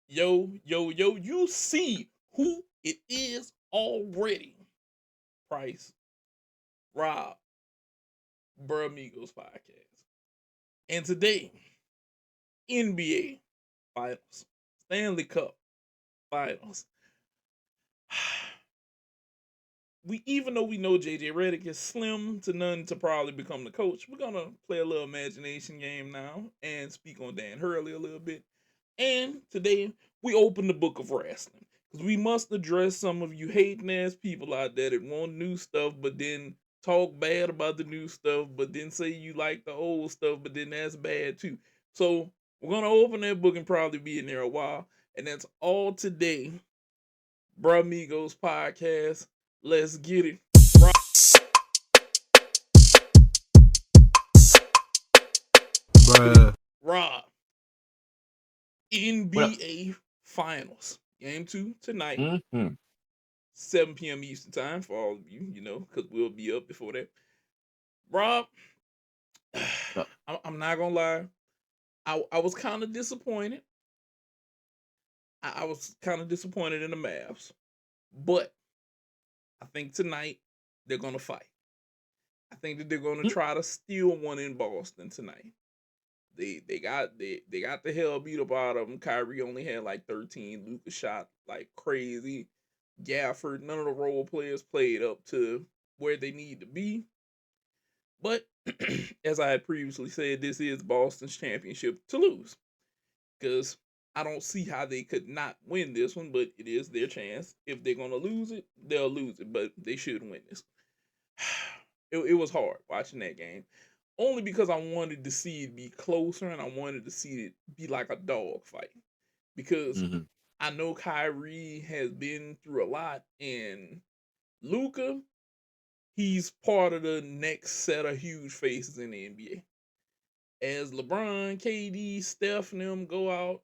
Yo, you see who it is already. Price, Rob, Bruh Amigos podcast. And today, NBA Finals, Stanley Cup Finals. We even though we know JJ Redick is slim to none to probably become the coach, we're gonna play a little imagination game now and speak on Dan Hurley a little bit. And today we open the book of wrestling because we must address some of you hating ass people out there that want new stuff, but then talk bad about the new stuff, but then say you like the old stuff, but then that's bad too. So we're gonna open that book and probably be in there a while, and that's all today. Bruh Amigos podcast. Let's get it. Bruh. Rob, What up? NBA Finals. Game 2 tonight, Mm-hmm. 7 p.m. Eastern Time for all of you, because we'll be up before that. Rob, What up? I'm not going to lie. I was kind of disappointed. I was kind of disappointed in the Mavs. But I think tonight they're going to fight. I think that they're going to try to steal one in Boston tonight. They got the hell beat up out of them. Kyrie only had like 13. Luka shot like crazy. Gafford, none of the role players played up to where they need to be. But as I had previously said, this is Boston's championship to lose. Because I don't see how they could not win this one, but it is their chance. If they're gonna lose it, they'll lose it, but they should win this. It was hard watching that game. Only because I wanted to see it be closer and I wanted to see it be like a dog fight. Because Mm-hmm. I know Kyrie has been through a lot, and Luca, he's part of the next set of huge faces in the NBA. As LeBron, KD, Steph, and them go out,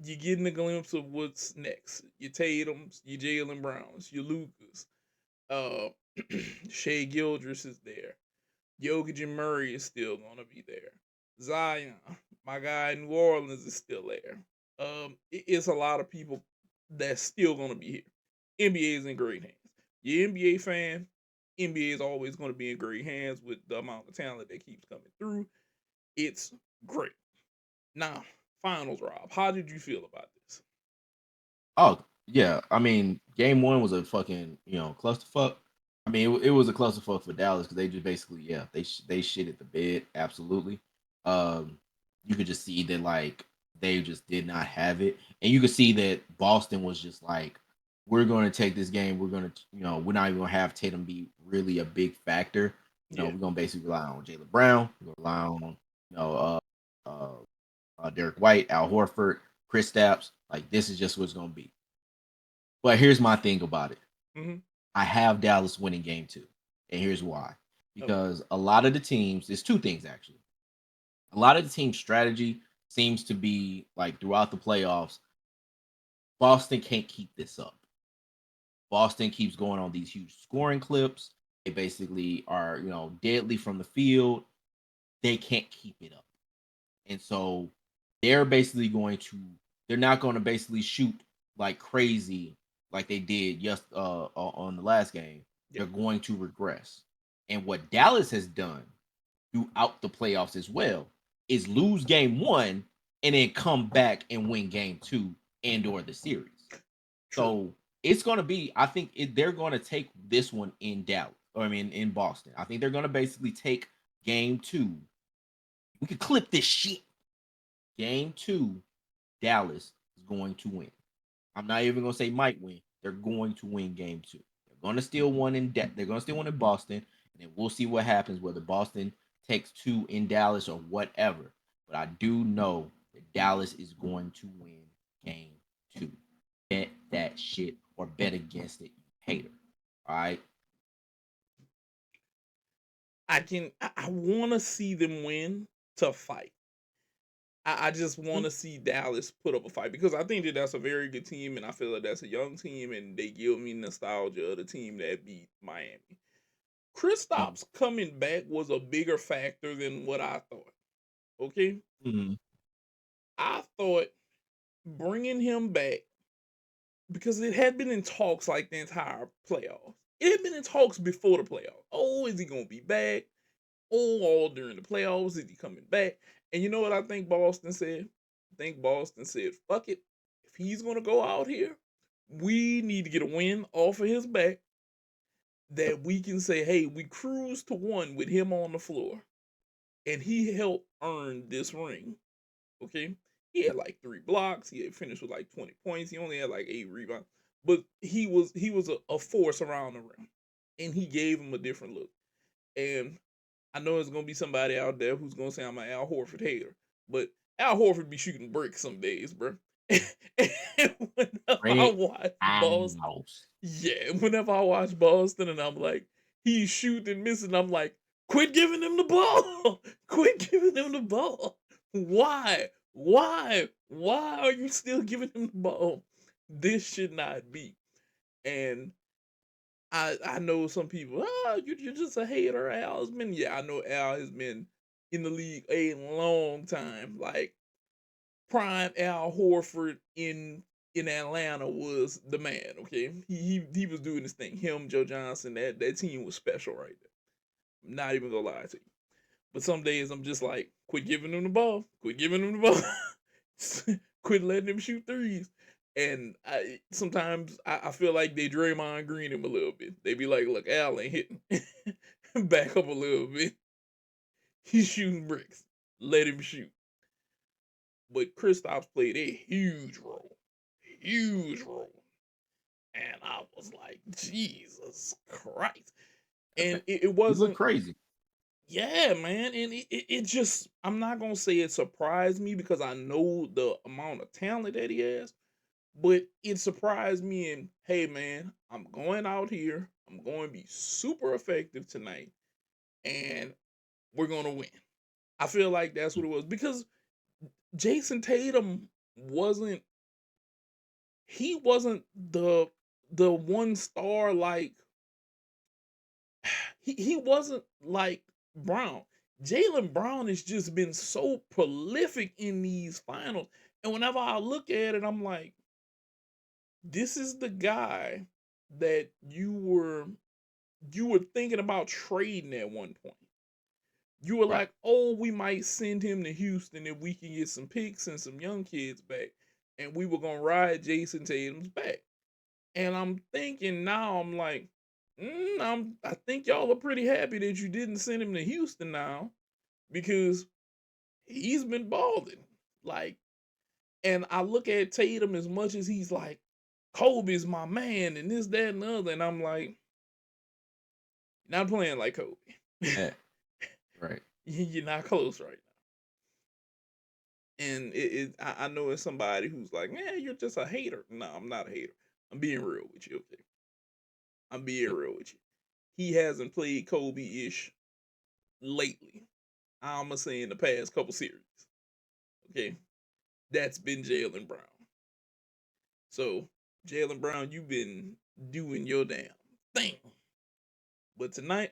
you're getting a glimpse of what's next. Your Tatum's, your Jalen Browns, your Lucas. Uh, Shea Gildress is there. Jokic and Murray is still gonna be there. Zion, my guy in New Orleans is still there. It's a lot of people that's still gonna be here. NBA is in great hands. Your NBA fan, NBA is always gonna be in great hands with the amount of talent that keeps coming through. It's great. Now, finals, Rob. How did you feel about this? Oh, yeah. I mean, game one was a fucking, clusterfuck. I mean, it was a clusterfuck for Dallas because they just basically, yeah, they shit at the bed. Absolutely. Um, you could just see that, like, they just did not have it. And you could see that Boston was just like, we're going to take this game. We're going to, we're not even going to have Tatum be really a big factor. Yeah, We're going to basically rely on Jalen Brown. We're going to rely on, you know, Derek White, Al Horford, Chris Stapps. Like, this is just what's going to be. But here's my thing about it. hmm I have Dallas winning game two. And here's why. okay, Because a lot of the teams, there's two things actually. A lot of the team's strategy seems to be like throughout the playoffs, Boston can't keep this up. Boston keeps going on these huge scoring clips. They basically are, deadly from the field. They can't keep it up. And so they're basically they're not going to basically shoot like crazy like they did just on the last game. yeah, They're going to regress. And what Dallas has done throughout the playoffs as well is lose game one and then come back and win game two and or the series. true. So it's going to be, I think they're going to take this one in Dallas, or I mean in Boston. I think they're going to basically take game two. We could clip this shit. Game two, Dallas is going to win. I'm not even going to say might win. They're going to win game two. They're going to steal one they're going to steal one in Boston, and then we'll see what happens whether Boston takes two in Dallas or whatever. But I do know that Dallas is going to win game two. Bet that shit or bet against it, you hater. All right. I want to see them win to fight. I just want to see Dallas put up a fight because I think that that's a very good team, and I feel like that's a young team, and they give me nostalgia of the team that beat Miami. Kristaps coming back was a bigger factor than what I thought. Okay, Mm-hmm. I thought bringing him back because it had been in talks like the entire playoffs. It had been in talks before the playoffs. Oh, is he gonna be back? Oh, all during the playoffs, is he coming back? And you know what I think Boston said? I think Boston said, fuck it. If he's gonna go out here, we need to get a win off of his back that we can say, hey, we cruised to one with him on the floor. And he helped earn this ring. Okay? He had like 3 blocks. He had finished with like 20 points. He only had like 8 rebounds. But he was a force around the rim. And he gave him a different look. And I know there's gonna be somebody out there who's gonna say I'm an Al Horford hater, but Al Horford be shooting bricks some days, bro. And whenever I Red watch Boston, House. yeah, whenever I watch Boston and I'm like, he's shooting and missing, I'm like, quit giving him the ball. Quit giving him the ball. Why? Why are you still giving him the ball? This should not be. And I know some people, you're just a hater. Al has been, yeah, I know Al has been in the league a long time. Like prime Al Horford in Atlanta was the man. Okay, he was doing his thing. Him, Joe Johnson, that team was special right there. I'm not even gonna lie to you. But some days I'm just like, quit giving him the ball. Quit giving him the ball. Quit letting him shoot threes. And sometimes I feel like they Draymond Green him a little bit. They be like, look, Al ain't hitting. Back up a little bit. He's shooting bricks. Let him shoot. But Kristaps played a huge role. Huge role. And I was like, Jesus Christ. And it You look wasn't, crazy. yeah, man. And it just, I'm not going to say it surprised me because I know the amount of talent that he has, but it surprised me. And hey, man, I'm going out here. I'm going to be super effective tonight and we're going to win. I feel like that's what it was because Jason Tatum wasn't, he wasn't the one star like, he wasn't like Brown. Jalen Brown has just been so prolific in these finals. And whenever I look at it, I'm like, this is the guy that you were thinking about trading at one point. You were Right. like, oh, we might send him to Houston if we can get some picks and some young kids back. And we were gonna ride Jason Tatum's back. And I'm thinking now, I'm like, I think y'all are pretty happy that you didn't send him to Houston now because he's been balling. Like, and I look at Tatum as much as he's like, Kobe's my man, and this, that, and the other, and I'm like, you're not playing like Kobe. Yeah. Right. You're not close right now. And I know it's somebody who's like, man, you're just a hater. No, I'm not a hater. I'm being real with you, okay? I'm being real with you. He hasn't played Kobe-ish lately. I'm gonna say in the past couple series. Okay, that's been Jalen Brown. So Jalen Brown, you've been doing your damn thing. But tonight,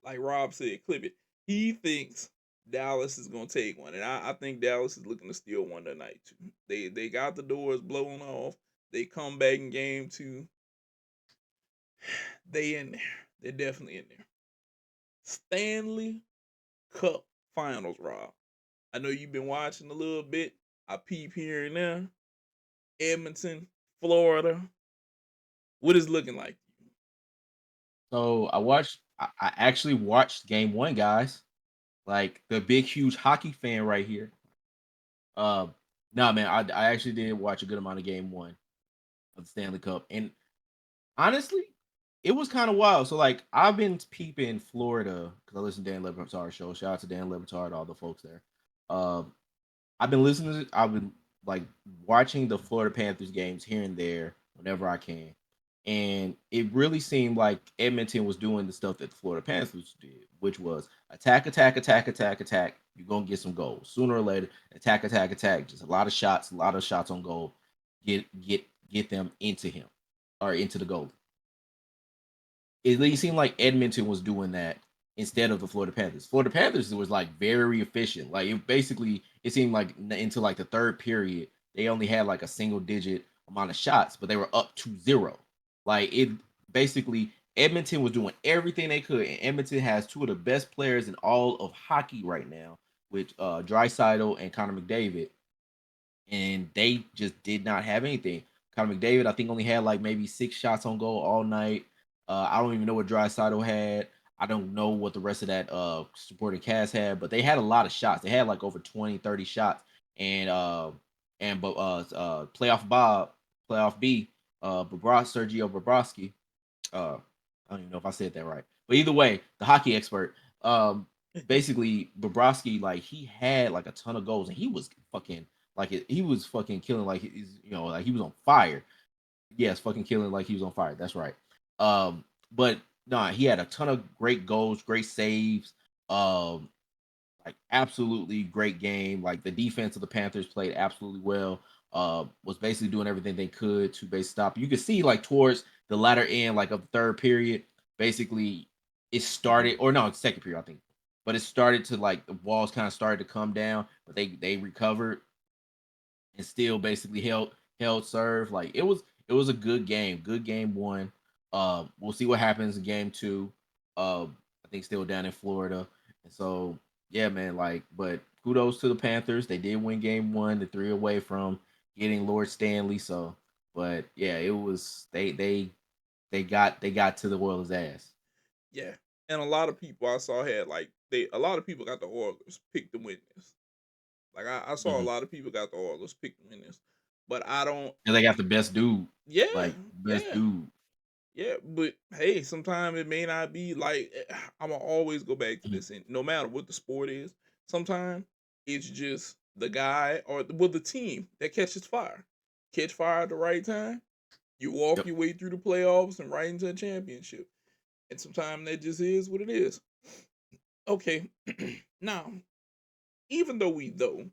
like Rob said, clip it. He thinks Dallas is gonna take one, and I think Dallas is looking to steal one tonight too. They got the doors blown off. They come back in game two. They in there. They're definitely in there. Stanley Cup Finals, Rob. I know you've been watching a little bit. I peep here and there. Edmonton, Florida. What is looking like? So I actually watched game one, guys. Like the big huge hockey fan right here. Uh no man, I actually did watch a good amount of game one of the Stanley Cup. And honestly, it was kind of wild. So like I've been peeping Florida because I listen to Dan Lebertard show. Shout out to Dan Lebertard, all the folks there. Um I've been listening to I've been like watching the Florida Panthers games here and there whenever I can. And it really seemed like Edmonton was doing the stuff that the Florida Panthers did, which was attack, attack, attack, attack, attack. You're gonna get some goals. Sooner or later, attack, attack, attack. Just a lot of shots on goal. Get them into him or into the goal. It seemed like Edmonton was doing that instead of the Florida Panthers. Florida Panthers was like very efficient. Like it basically it seemed like into like the third period they only had like a single digit amount of shots, but they were up 2-0. Like it basically Edmonton was doing everything they could, and Edmonton has two of the best players in all of hockey right now, with Draisaitl and Connor McDavid, and they just did not have anything. Connor McDavid, I think, only had like maybe 6 shots on goal all night. I don't even know what Draisaitl had. I don't know what the rest of that supporting cast had, but they had a lot of shots. They had like over 20, 30 shots. And playoff B, Sergio Bobrovsky, I don't even know if I said that right, but either way, the hockey expert, basically Bobrovsky, like he had like a ton of goals, and he was fucking he was fucking killing, like he's, like he was on fire. Yes, fucking killing like he was on fire. That's right. But nah, he had a ton of great goals, great saves. Um, like absolutely great game. Like the defense of the Panthers played absolutely well. Was basically doing everything they could to base stop. You could see like towards the latter end, like of the third period, basically it started, or no, it's second period, I think. But it started to, like, the walls kind of started to come down, but they recovered and still basically held serve. Like it was a good game one. We'll see what happens in game two. I think still down in Florida, and so yeah, man. Like, but kudos to the Panthers. They did win game one. The three away from getting Lord Stanley. So, but yeah, it was they got to the Oilers' ass. Yeah, and a lot of people I saw had like a lot of people got the Oilers picked to win this. Like I saw a Mhm. lot of people got the Oilers picked to win this, but I don't. And they got the best dude, Yeah, like best yeah, dude. yeah. But hey, sometimes it may not be like I'm gonna always go back to Mhm. this, and no matter what the sport is, sometimes it's just the guy or well the team that catches fire, catch fire at the right time. You walk Yep. your way through the playoffs and right into a championship. And sometimes that just is what it is. Okay. Now, even though we know,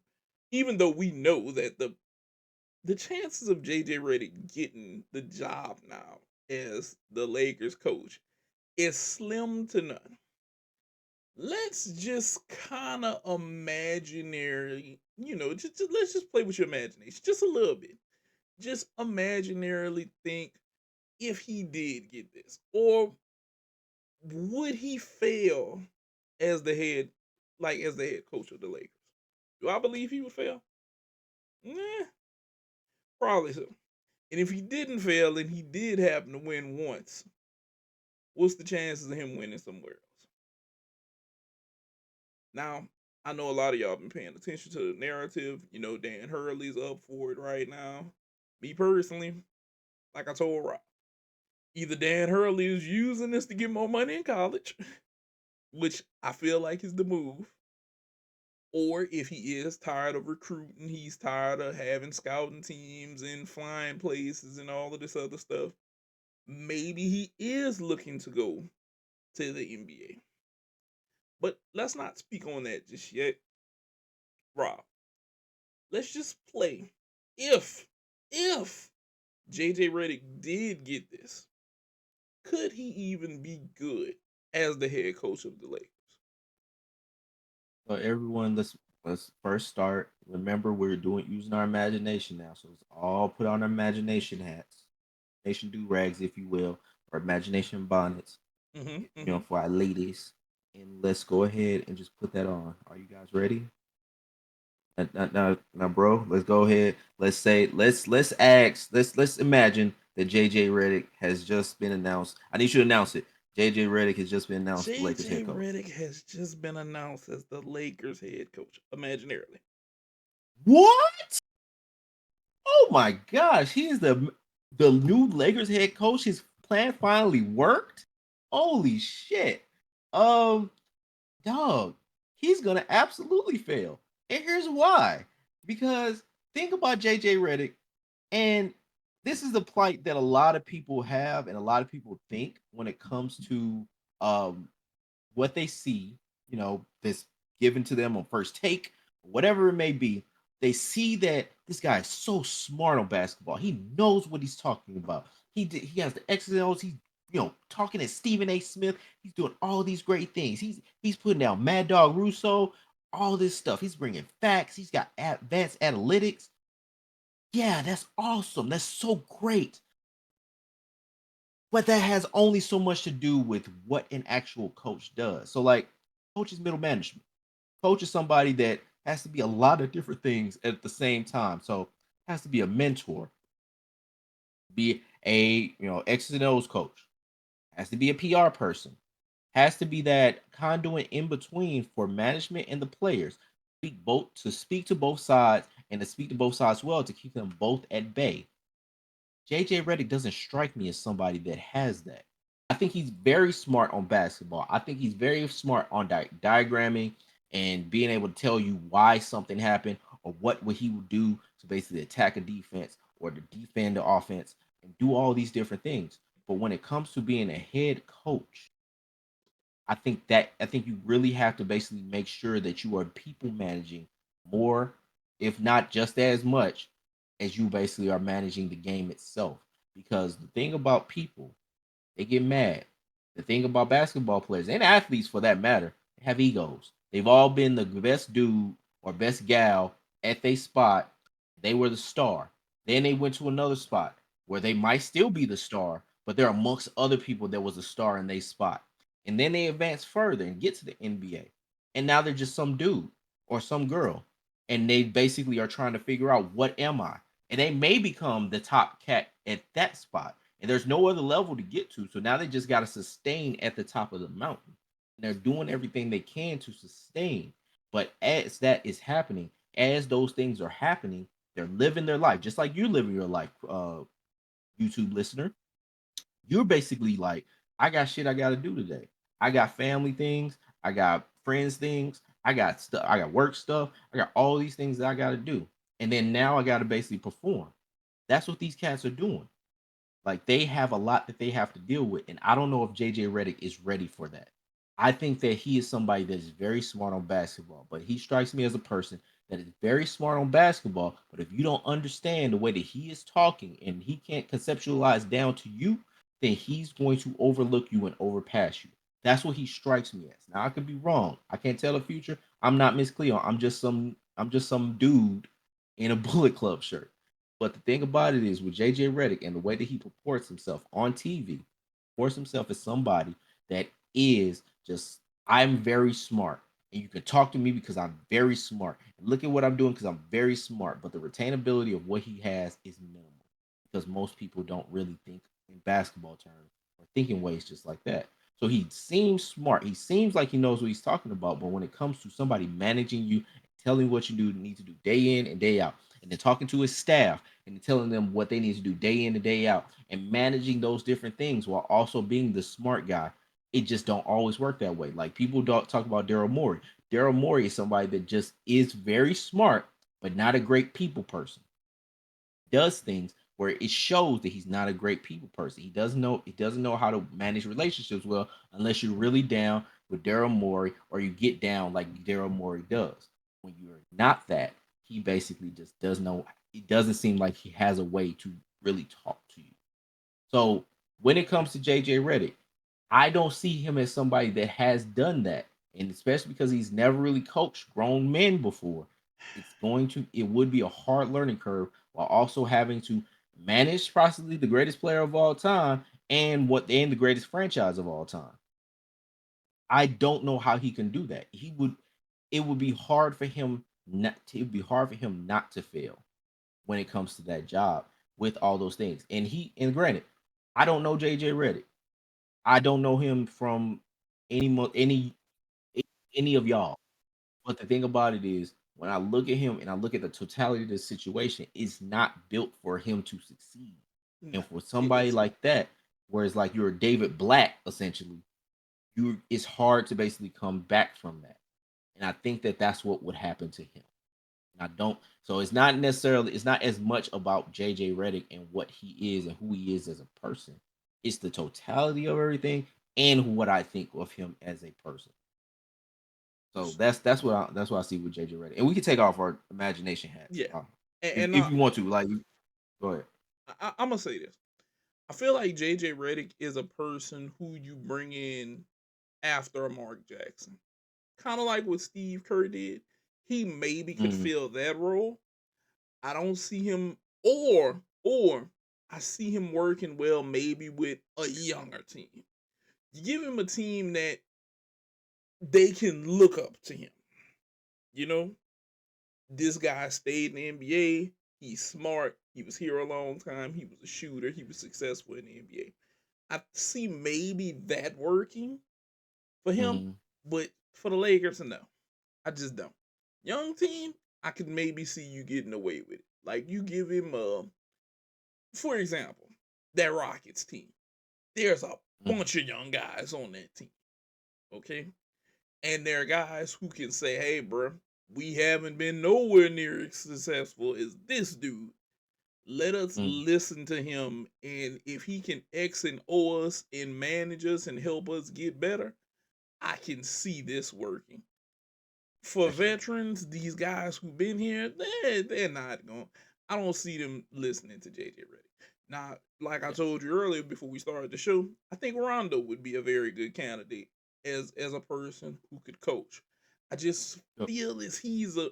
even though we know that the chances of JJ Redick getting the job now as the Lakers coach is slim to none. Let's just kind of imaginary, let's just play with your imagination just a little bit. Just imaginarily think if he did get this, or would he fail as the head, as the head coach of the Lakers? Do I believe he would fail? Nah, probably so. And if he didn't fail and he did happen to win once, what's the chances of him winning somewhere else? Now, I know a lot of y'all been paying attention to the narrative. Dan Hurley's up for it right now. Me personally, like I told Rob, either Dan Hurley is using this to get more money in college, which I feel like is the move, or if he is tired of recruiting, he's tired of having scouting teams and flying places and all of this other stuff. Maybe he is looking to go to the NBA. But let's not speak on that just yet. Rob, let's just play. If JJ Redick did get this, could he even be good as the head coach of the Lakers? So everyone, let's first start. Remember, we're doing using our imagination now, so let's all put on our imagination hats, imagination do rags, if you will, or imagination bonnets, Mm-hmm. Mm-hmm. for our ladies. And let's go ahead and just put that on. Are you guys ready? Now, bro, let's go ahead. Let's say let's imagine that JJ Redick has just been announced. I need you to announce it. JJ Redick has just been announced the Lakers JJ head coach. Redick has just been announced as the Lakers head coach, imaginarily. What? Oh my gosh, he is the new Lakers head coach. His plan finally worked. Holy shit. Um, dog, he's gonna absolutely fail. And here's why. Because think about JJ Redick, and this is the plight that a lot of people have and a lot of people think when it comes to um what they see, that's given to them on first take, whatever it may be. They see that this guy is so smart on basketball. He knows what he's talking about. He has the X's and O's. He's talking at Stephen A. Smith. He's doing all these great things. He's putting out Mad Dog Russo, all this stuff. He's bringing facts. He's got advanced analytics. Yeah, that's awesome. That's so great. But that has only so much to do with what an actual coach does. So, like, coach is middle management. Coach is somebody that has to be a lot of different things at the same time. So, has to be a mentor, be a X's and O's coach, has to be a PR person, has to be that conduit in between for management and the players. Speak to both sides and to speak to both sides well to keep them both at bay. JJ Redick doesn't strike me as somebody that has that. I think he's very smart on basketball. I think he's very smart on diagramming and being able to tell you why something happened or what would he would do to basically attack a defense or to defend the offense and do all these different things. But when it comes to being a head coach, I think you really have to basically make sure that you are people managing more, if not just as much as you basically are managing the game itself. Because the thing about people, they get mad. The thing about basketball players and athletes for that matter, they have egos. They've all been the best dude or best gal at their spot. They were the star. Then they went to another spot where they might still be the star, but they're amongst other people that was a star in their spot. And then they advance further and get to the NBA. And now they're just some dude or some girl. And they basically are trying to figure out what am I? And they may become the top cat at that spot and there's no other level to get to. So now they just got to sustain at the top of the mountain. And they're doing everything they can to sustain. But as that is happening, as those things are happening, they're living their life just like you're living your life, YouTube listener. You're basically like, I got shit I got to do today. I got family things. I got friends things. I got stuff. I got work stuff. I got all these things that I got to do. And then now I got to basically perform. That's what these cats are doing. Like they have a lot that they have to deal with, and I don't know if JJ Redick is ready for that. I think that he is somebody that is very smart on basketball, but he strikes me as a person that is very smart on basketball. But if you don't understand the way that he is talking and he can't conceptualize down to you, then he's going to overlook you and overpass you. That's what he strikes me as. Now I could be wrong. I can't tell the future. I'm not Miss Cleo. I'm just some dude in a Bullet Club shirt. But the thing about it is with JJ Redick and the way that he purports himself on TV, purports himself as somebody that is just, I'm very smart. And you can talk to me because I'm very smart. And look at what I'm doing because I'm very smart. But the retainability of what he has is minimal because most people don't really think in basketball terms or think in ways just like that. So he seems smart. He seems like he knows what he's talking about. But when it comes to somebody managing you, telling what you need to do day in and day out, and then talking to his staff and telling them what they need to do day in and day out and managing those different things while also being the smart guy, it just don't always work that way. Like people don't talk about Daryl Morey. Daryl Morey is somebody that just is very smart but not a great people person. Does things where it shows that he's not a great people person. He doesn't know how to manage relationships well unless you're really down with Daryl Morey or you get down like Daryl Morey does. When you're not that, he basically just doesn't know. It doesn't seem like he has a way to really talk to you. So when it comes to JJ Redick, I don't see him as somebody that has done that. And especially because he's never really coached grown men before, it would be a hard learning curve while also having to manage possibly the greatest player of all time and the greatest franchise of all time. I don't know how he can do that. It would be hard for him it would be hard for him not to fail when it comes to that job with all those things. And granted, I don't know JJ Redick. I don't know him from any any of y'all. But the thing about it is, when I look at him and I look at the totality of the situation, it's not built for him to succeed. No, And for it somebody is not. like that, whereas like you're David Black, essentially, it's hard to basically come back from that. And I think that that's what would happen to him. And I don't. So it's not as much about JJ Redick and what he is and who he is as a person. It's the totality of everything and what I think of him as a person. So that's what I see with JJ Redick. And we can take off our imagination hats Yeah, and, if and if you want to. Like, go ahead. I'm gonna say this. I feel like JJ Redick is a person who you bring in after a Mark Jackson, kind of like what Steve Kerr did. He maybe could Mhm. fill that role. I don't see him. Or I see him working well maybe with a younger team. You give him a team that they can look up to him. You know, this guy stayed in the NBA. He's smart. He was here a long time. He was a shooter. He was successful in the NBA. I see maybe that working for him, Mm-hmm. but for the Lakers, no. I just don't. Young team, I could maybe see you getting away with it. Like you give him for example, that Rockets team. There's a bunch of young guys on that team. Okay? And there are guys who can say, hey, bro, we haven't been nowhere near as successful as this dude. Let us Mm-hmm. listen to him. And if he can X and O us and manage us and help us get better, I can see this working. For That's true. veterans, these guys who've been here, they're not going. I don't see them listening to JJ Redick. Now, like I Yeah. told you earlier before we started the show, I think Rondo would be a very good candidate as a person who could coach. I just Yep. feel as he's a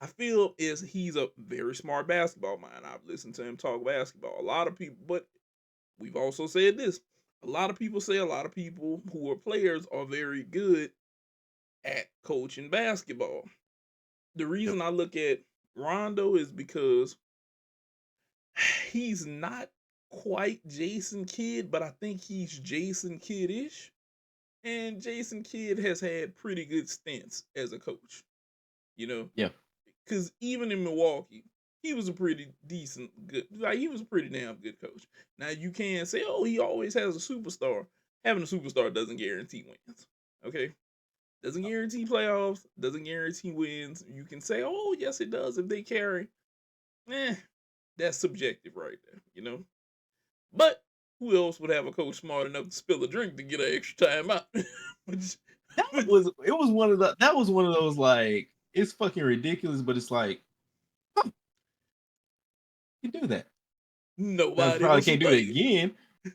I feel as he's a very smart basketball mind. I've listened to him talk basketball. A lot of people, but we've also said this. A lot of people say a lot of people who are players are very good at coaching basketball. The Yep. reason I look at Rondo is because he's not quite Jason Kidd, but I think he's Jason Kidd-ish. And Jason Kidd has had pretty good stints as a coach, you know, Yeah. because even in Milwaukee, he was a pretty he was a pretty damn good coach. Now you can say, oh, he always has a superstar. Having a superstar doesn't guarantee wins. Okay, doesn't guarantee playoffs, doesn't guarantee wins. You can say, oh, yes, it does if they carry. Eh, that's subjective right there, you know? But who else would have a coach smart enough to spill a drink to get an extra time out? which, That which was it was one of the that was one of those like it's fucking ridiculous, but it's like you can do that. Now nobody probably else can't would do it think. again,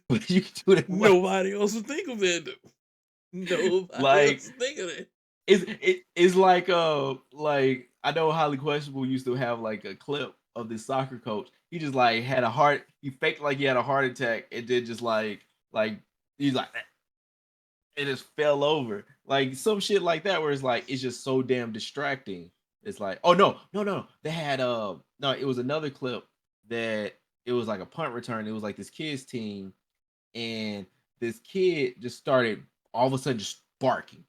but you can do that once. Nobody else would think of that. Though. Nobody Like else would think of that. it's like I know Highly Questionable used to have like a clip of this soccer coach. He just like had a heart. He faked like he had a heart attack, and then just like he's like it just fell over. Like some shit like that where it's like it's just so damn distracting. It's like, oh no. They had no, it was another clip that it was like a punt return. It was like this kid's team, and this kid just started all of a sudden just barking,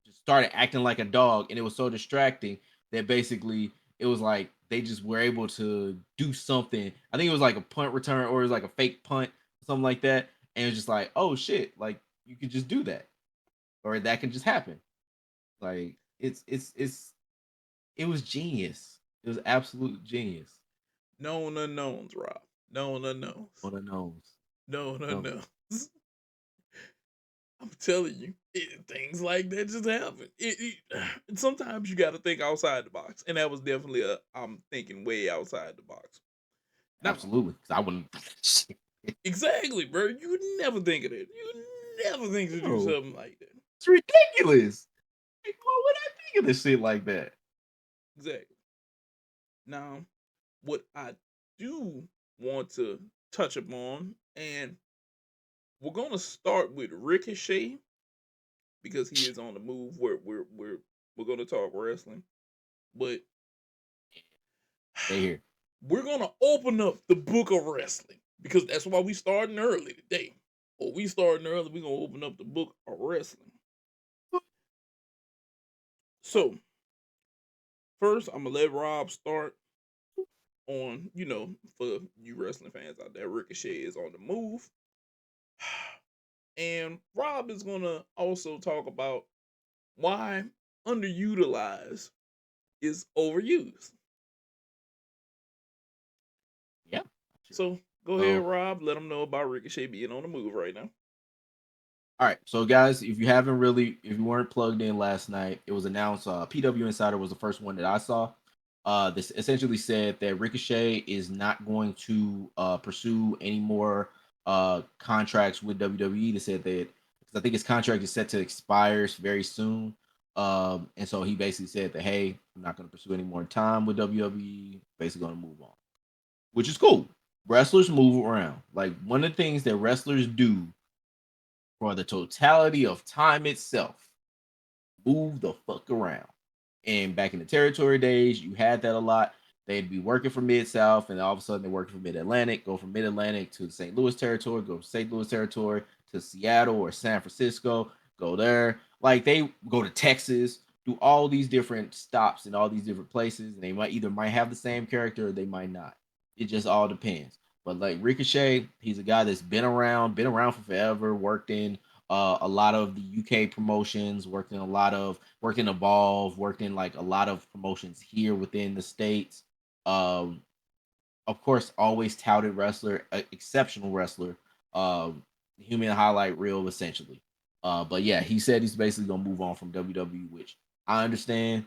just started acting like a dog, and it was so distracting that basically it was like they just were able to do something. I think it was like a punt return or it was like a fake punt, something like that. And it was just like, oh shit, like you could just do that or that can just happen. Like it was genius. It was absolute genius. Known unknowns, Rob. Known unknowns. On the nose. Known No. unknowns. I'm telling you, things like that just happen. And sometimes you got to think outside the box, and that was definitely a I'm thinking way outside the box. Now, Absolutely. Because I wouldn't exactly, bro. You would never think of that. You would never think to do no. something like that. It's ridiculous. Like, why would I think of this shit like that? Exactly. Now, what I do want to touch upon, and we're gonna start with Ricochet because he is on the move. We're gonna talk wrestling, but Stay here. we're gonna open up the book of wrestling because that's why we starting early today. Or we starting early, we're gonna open up the book of wrestling. So first, I'm gonna let Rob start on, for you wrestling fans out there, Ricochet is on the move. And Rob is gonna also talk about why underutilized is overused. Yeah. So go ahead, So Rob. Let them know about Ricochet being on the move right now. all right, so guys, if you weren't plugged in last night, it was announced. PW Insider was the first one that I saw. This essentially said that Ricochet is not going to pursue any more contracts with WWE. They said that because I think his contract is set to expire very soon, and so he basically said that hey, I'm not going to pursue any more time with WWE. Basically, going to move on, which is cool. Wrestlers move around. Like one of the things that wrestlers do for the totality of time itself, move the fuck around. And back in the territory days, you had that a lot. They'd be working for Mid South, and all of a sudden they're working for Mid Atlantic, go from Mid Atlantic to the St. Louis territory, go from St. Louis territory to Seattle or San Francisco, go there. Like they go to Texas, do all these different stops in all these different places, and they might have the same character or they might not. It just all depends. But like Ricochet, he's a guy that's been around for forever, worked in a lot of the UK promotions, worked in Evolve, worked in like a lot of promotions here within the states. Um, of course, always touted wrestler, exceptional wrestler, human highlight reel essentially. But yeah, he said he's basically gonna move on from WWE, which I understand.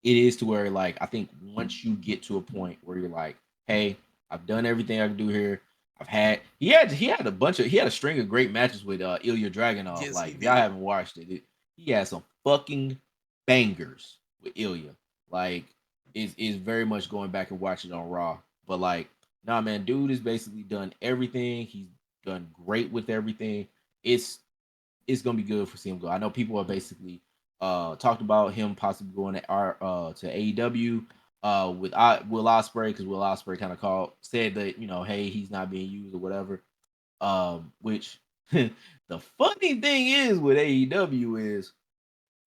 It is to where like I think once you get to a point where you're like, hey, I've done everything I can do here. He had a string of great matches with Ilya Dragunov. Yes, he Like if y'all did. haven't watched he had some fucking bangers with Ilya. Like is very much going back and watching on Raw. But like, nah man, dude has basically done everything. He's done great with everything. It's it's gonna be good for CM Go. I know people are basically talked about him possibly going to AEW with Will Ospreay because Will Ospreay kind of called said that hey he's not being used or whatever. Which the funny thing is with AEW is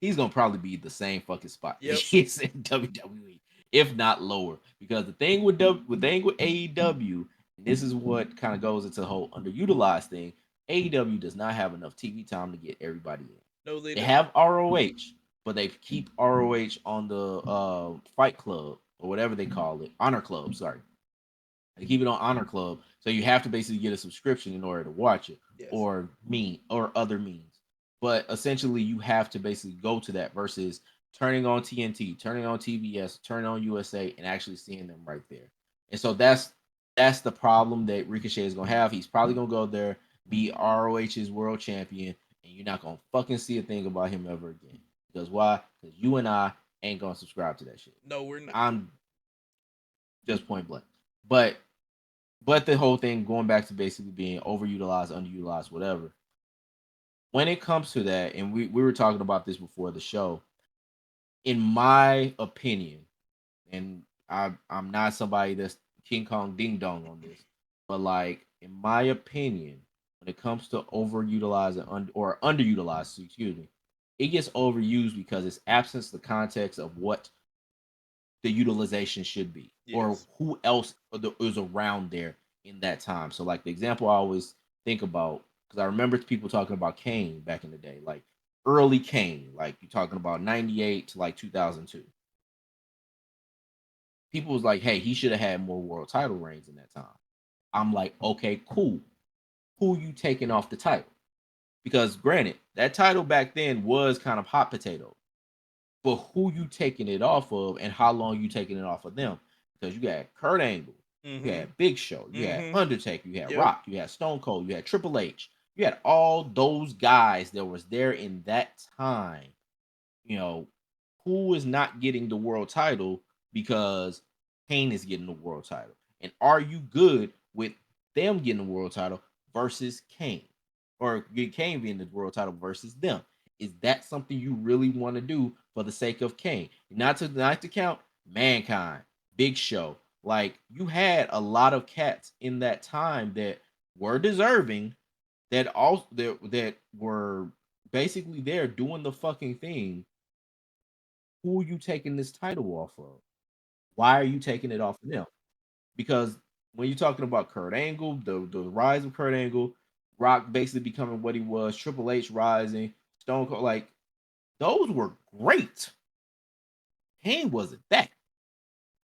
he's gonna probably be the same fucking spot Yep. he is in WWE, if not lower. Because the thing with AEW, and this is what kind of goes into the whole underutilized thing. AEW does not have enough TV time to get everybody in. No, they They don't. have ROH, but they keep ROH on the Fight Club or whatever they call it, Honor Club. Sorry, they keep it on Honor Club, so you have to basically get a subscription in order to watch it, Yes. or other means. But essentially, you have to basically go to that versus turning on TNT, turning on TBS, turning on USA, and actually seeing them right there. And so that's the problem that Ricochet is gonna have. He's probably gonna go there, be ROH's world champion, and you're not gonna fucking see a thing about him ever again. Because why? Because you and I ain't gonna subscribe to that shit. No, we're not. I'm just point blank. But the whole thing going back to basically being overutilized, underutilized, whatever. When it comes to that, and we were talking about this before the show, in my opinion, and I'm not somebody that's King Kong ding dong on this, but like in my opinion, when it comes to overutilized or underutilized, excuse me, it gets overused because it's absence the context of what the utilization should be or Yes. who else is around there in that time. So like the example I always think about because I remember people talking about Kane back in the day, like early Kane, like you're talking about 98 to like 2002. People was like, hey, he should have had more world title reigns in that time. I'm like, okay, cool. Who you taking off the title? Because granted, that title back then was kind of hot potato. But who you taking it off of and how long you taking it off of them? Because you got Kurt Angle, you Mm-hmm. had Big Show, you had Mm-hmm. Undertaker, you had Yep. Rock, you had Stone Cold, you had Triple H, you had all those guys that was there in that time. You know, who is not getting the world title because Kane is getting the world title? And are you good with them getting the world title versus Kane? Or Kane being the world title versus them? Is that something you really want to do for the sake of Kane? Not to count Mankind, Big Show. Like you had a lot of cats in that time that were deserving, that were basically there doing the fucking thing. Who are you taking this title off of? Why are you taking it off of them? Because when you're talking about Kurt Angle, the rise of Kurt Angle, Rock basically becoming what he was, Triple H rising, Stone Cold, like those were great. Kane wasn't that.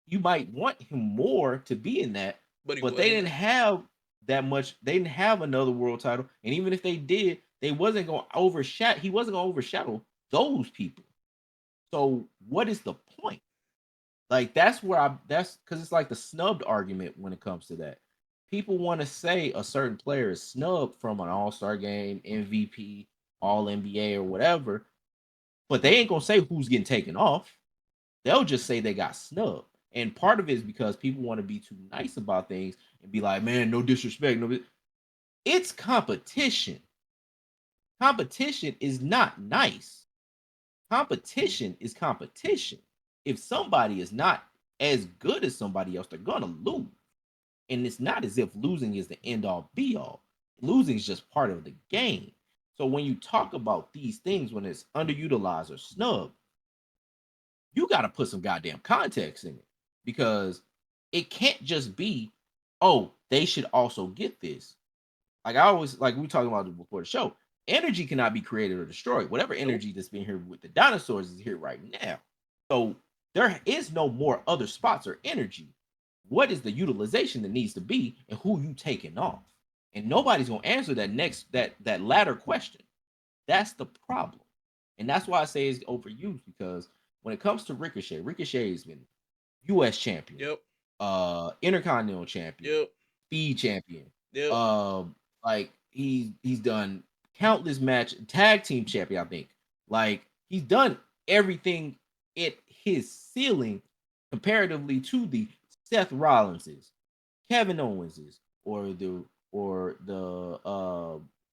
You might want him more to be in that, But he but they wasn't didn't that. have that much. They didn't have another world title, and even if they did, they wasn't going to overshadow. He wasn't going to overshadow those people. So what is the point? Like that's because it's like the snubbed argument when it comes to that. People want to say a certain player is snubbed from an all-star game, MVP, all NBA, or whatever, but they ain't gonna say who's getting taken off. They'll just say they got snubbed. And part of it is because people want to be too nice about things and be like, man, no disrespect. No, it's competition. Competition is not nice. Competition is competition. If somebody is not as good as somebody else, they're gonna lose. And it's not as if losing is the end all be all. Losing is just part of the game. So when you talk about these things, when it's underutilized or snub, you got to put some goddamn context in it, because it can't just be, oh, they should also get this. Like I always, like we were talking about it before the show, energy cannot be created or destroyed. Whatever Nope. energy that's been here with the dinosaurs is here right now. So there is no more other spots or energy. What is the utilization that needs to be, and who you taking off? And nobody's gonna answer that latter question. That's the problem. And that's why I say it's overused, because when it comes to Ricochet, Ricochet has been US champion, Yep. Intercontinental champion, Yep. speed champion. Yep. Like he's done countless match tag team champion, I think. Like he's done everything at his ceiling comparatively to the Seth Rollinses, Kevin Owenses, or the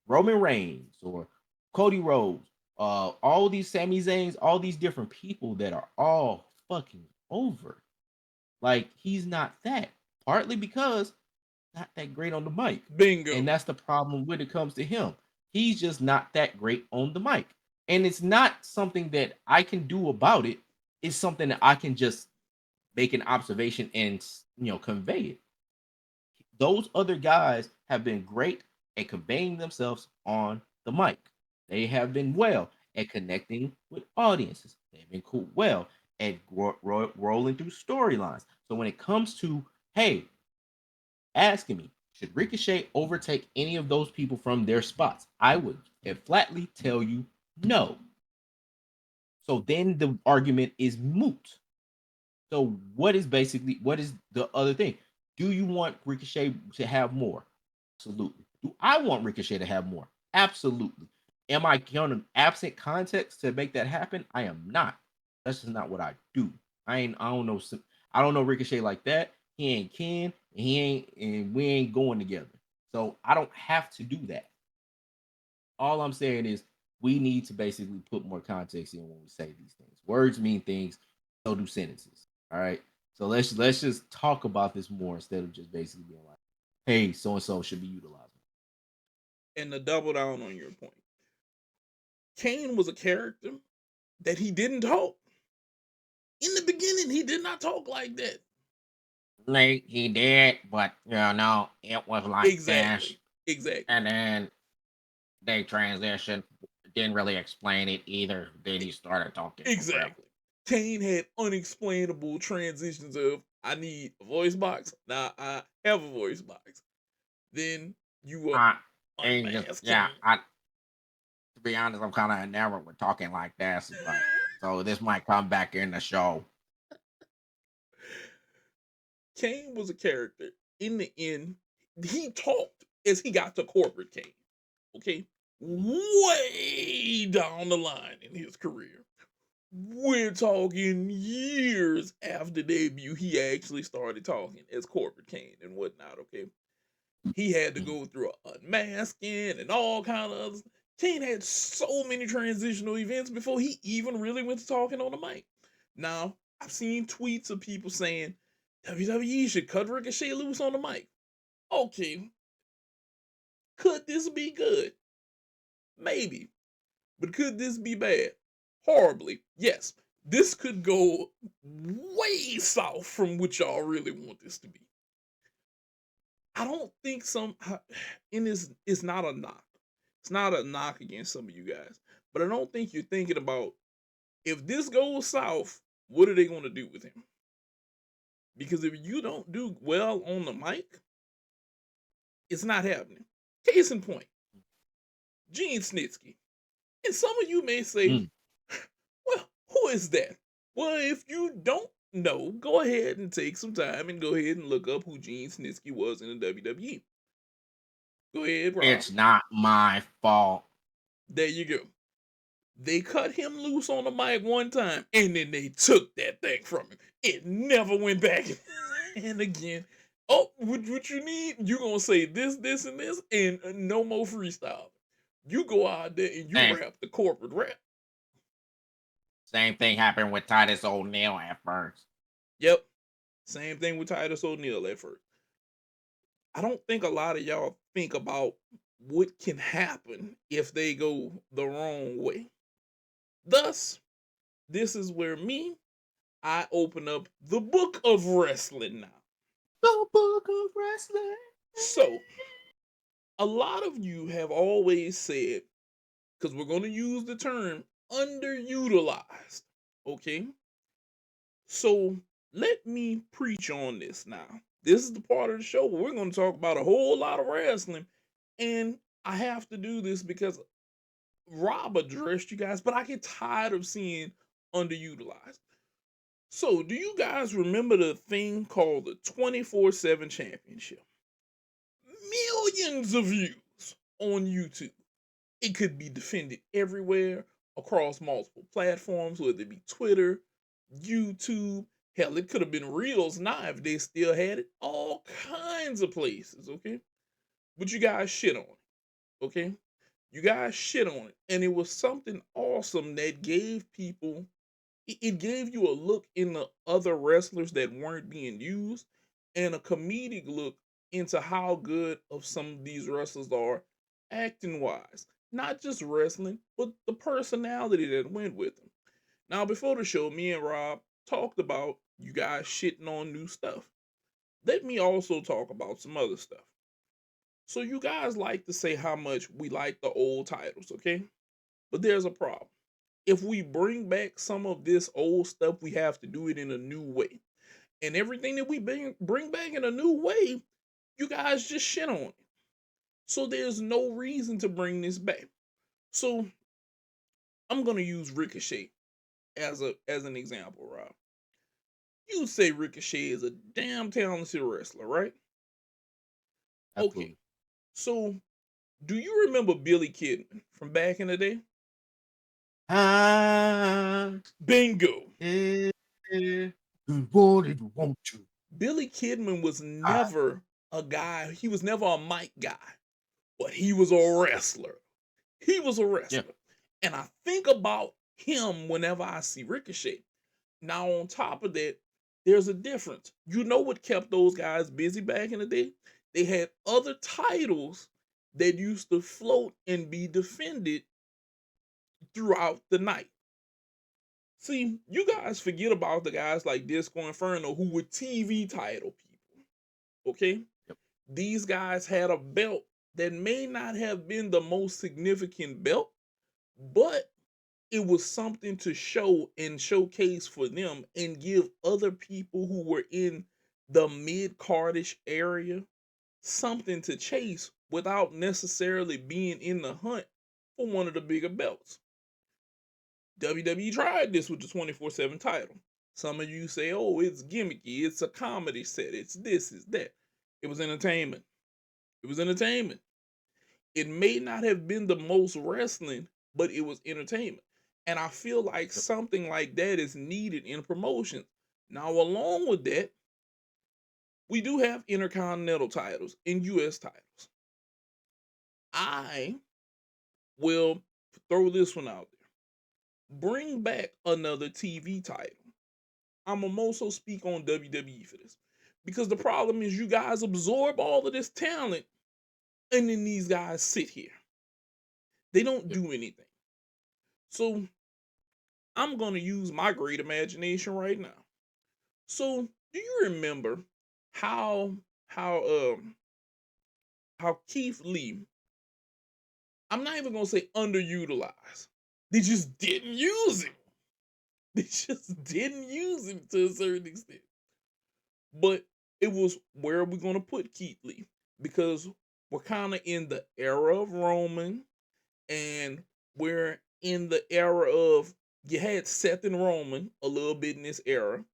Roman Reigns or Cody Rhodes, all these Sami Zayn's, all these different people that are all fucking over. Like he's not that. Partly because not that great on the mic. Bingo. And that's the problem when it comes to him. He's just not that great on the mic. And it's not something that I can do about it. It's something that I can just make an observation and convey it. Those other guys have been great at conveying themselves on the mic. They have been well at connecting with audiences. They've been well at rolling through storylines. So when it comes to, hey, asking me, should Ricochet overtake any of those people from their spots, I would flatly tell you no. So then the argument is moot. So what is the other thing? Do you want Ricochet to have more? Absolutely. Do I want Ricochet to have more? Absolutely. Am I counting absent context to make that happen? I am not. That's just not what I do. I don't know. I don't know Ricochet like that. He ain't Ken, and we ain't going together. So I don't have to do that. All I'm saying is we need to basically put more context in when we say these things. Words mean things, so do sentences. All right. So let's just talk about this more instead of just basically being like, hey, so and so should be utilized. And to double down on your point, Kane was a character that he didn't talk. In the beginning, he did not talk like that. Like he did, but it was like this, Exactly. Exactly. and then they transitioned. Didn't really explain it either. Then he started talking for real. Exactly. Kane had unexplainable transitions of I need a voice box. Now I have a voice box. Then you were And just unmasking. to be honest, I'm kind of enamored with talking like this, but so this might come back in the show. Kane was a character. In the end, he talked as he got to corporate Kane. Okay? Way down the line in his career. We're talking years after debut, he actually started talking as corporate Kane and whatnot, okay? He had to go through unmasking and all kind of others. Kane had so many transitional events before he even really went to talking on the mic. Now, I've seen tweets of people saying WWE should cut Ricochet loose on the mic. Okay, could this be good? Maybe. But could this be bad? Horribly. Yes. This could go way south from what y'all really want this to be. I don't think in this it's not a knock. It's not a knock against some of you guys. But I don't think you're thinking about if this goes south, what are they going to do with him? Because if you don't do well on the mic, it's not happening. Case in point, Gene Snitsky. And some of you may say, well, who is that? Well, if you don't know, go ahead and take some time and go ahead and look up who Gene Snitsky was in the WWE. Go ahead, Rob. It's not my fault. There you go. They cut him loose on the mic one time, and then they took that thing from him. It never went back. And again, oh, what you need? You gonna say this, this, and this, and no more freestyle. You go out there and you Same rap the corporate rap. same thing happened with Titus O'Neil at first. Yep. Same thing with Titus O'Neil at first. I don't think a lot of y'all think about what can happen if they go the wrong way. Thus, this is where I open up the book of wrestling now. The book of wrestling. So, a lot of you have always said, because we're going to use the term underutilized, okay? So, let me preach on this now. This is the part of the show where we're going to talk about a whole lot of wrestling, and I have to do this because Rob addressed you guys, but I get tired of seeing underutilized. So, do you guys remember the thing called the 24/7 championship? Millions of views on YouTube. It could be defended everywhere across multiple platforms, whether it be Twitter, YouTube. Hell, it could have been Reels now if they still had it. All kinds of places, okay? But you guys shit on it, okay? You guys shit on it. And it was something awesome that gave people, it gave you a look in the other wrestlers that weren't being used and a comedic look into how good of some of these wrestlers are acting wise. Not just wrestling, but the personality that went with them. Now, before the show, me and Rob talked about you guys shitting on new stuff. Let me also talk about some other stuff. So, you guys like to say how much we like the old titles, okay? But there's a problem. If we bring back some of this old stuff, we have to do it in a new way. And everything that we bring back in a new way, you guys just shit on it. So there's no reason to bring this back. So I'm gonna use Ricochet as an example, Rob. You say Ricochet is a damn talented wrestler, right? Okay. Absolutely. So do you remember Billy Kidman from back in the day? I Bingo. wanted want to. Billy Kidman was I, never a guy, he was never a mic guy, but he was a wrestler. He was a yeah. wrestler. And I think about him whenever I see Ricochet. Now, on top of that, there's a difference. You know what kept those guys busy back in the day? They had other titles that used to float and be defended throughout the night. See, you guys forget about the guys like Disco Inferno who were TV title people. Okay? Yep. These guys had a belt that may not have been the most significant belt, but it was something to show and showcase for them and give other people who were in the mid cardish area something to chase without necessarily being in the hunt for one of the bigger belts. WWE tried this with the 24/7 title. Some of you say, oh, it's gimmicky, it's a comedy set, it's this, it's that. It was entertainment. It was entertainment. It may not have been the most wrestling, but it was entertainment. And I feel like Yep. something like that is needed in promotions. Now, along with that, we do have intercontinental titles and US titles. I will throw this one out there. Bring back another TV title. I'm gonna also speak on WWE for this. Because the problem is you guys absorb all of this talent and then these guys sit here. They don't Yep. do anything. So I'm going to use my great imagination right now. So, do you remember how how um how Keith Lee, I'm not even going to say underutilized. They just didn't use him. They just didn't use him to a certain extent. But it was, where are we going to put Keith Lee? Because we're kind of in the era of Roman, and we're in the era of, you had Seth and Roman a little bit in this era.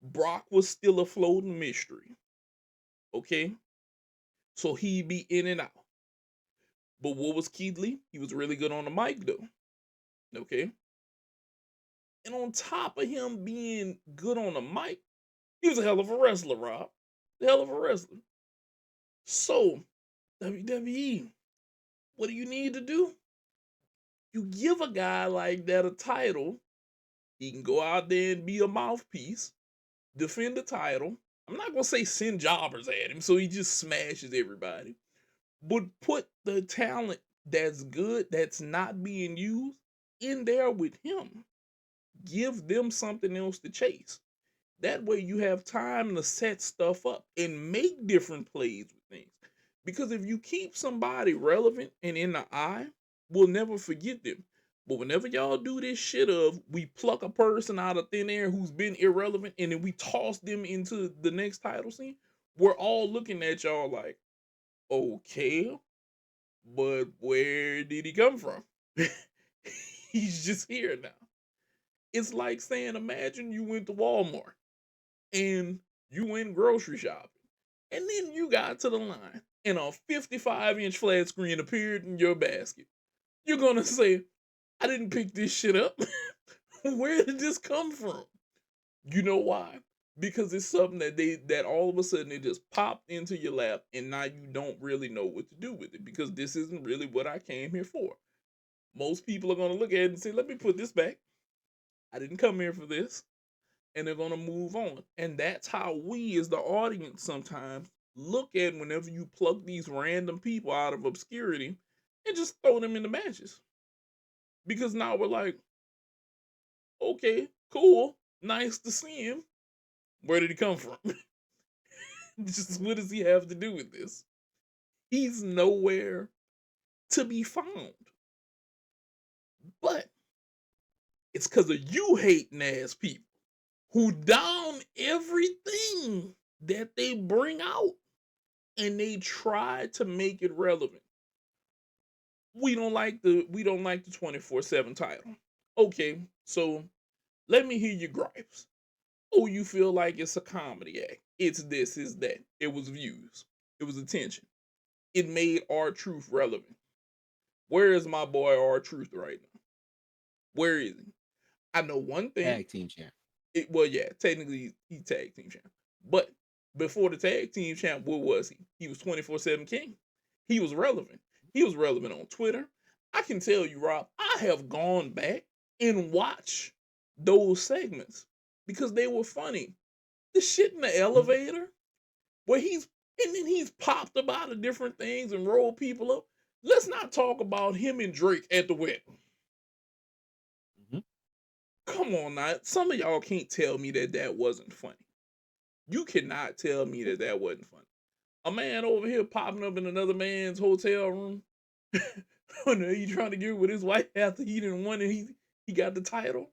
Brock was still a floating mystery. Okay? So he'd be in and out. But what was Keith Lee? He was really good on the mic though. Okay. And on top of him being good on the mic, he was a hell of a wrestler, Rob. A hell of a wrestler. So, WWE, what do you need to do? You give a guy like that a title, he can go out there and be a mouthpiece, defend the title. I'm not gonna say send jobbers at him so he just smashes everybody, but put the talent that's good, that's not being used, in there with him. Give them something else to chase. That way you have time to set stuff up and make different plays with things. Because if you keep somebody relevant and in the eye, we'll never forget them. But whenever y'all do this shit of we pluck a person out of thin air who's been irrelevant and then we toss them into the next title scene, we're all looking at y'all like, okay, but where did he come from? He's just here now. It's like saying, imagine you went to Walmart and you went grocery shopping, and then you got to the line, and a 55-inch flat screen appeared in your basket. You're gonna say, I didn't pick this shit up. Where did this come from? You know why? Because it's something that all of a sudden it just popped into your lap, and now you don't really know what to do with it because this isn't really what I came here for. Most people are gonna look at it and say, let me put this back. I didn't come here for this. And they're gonna move on. And that's how we as the audience sometimes look at whenever you pluck these random people out of obscurity and just throw them in the matches. Because now we're like, okay, cool, nice to see him. Where did he come from? Just what does he have to do with this? He's nowhere to be found. But it's because of you hating ass people who down everything that they bring out and they try to make it relevant. We don't like the 24/7 title. Okay, so let me hear your gripes. Oh, you feel like it's a comedy act. It's this, it's that. It was views. It was attention. It made R-Truth relevant. Where is my boy R-Truth right now? Where is he? I know one thing. Tag team champ. Well, yeah, technically he tag team champ. But before the tag team champ, what was he? He was 24/7 king. He was relevant. He was relevant on Twitter. I can tell you, Rob, I have gone back and watched those segments because they were funny. The shit in the elevator where he's popped up out of different things and rolled people up. Let's not talk about him and Drake at the wedding. Mhm. Come on now. Some of y'all can't tell me that wasn't funny. You cannot tell me that wasn't funny. A man over here popping up in another man's hotel room. Oh no, he trying to get with his wife after he didn't win and he got the title.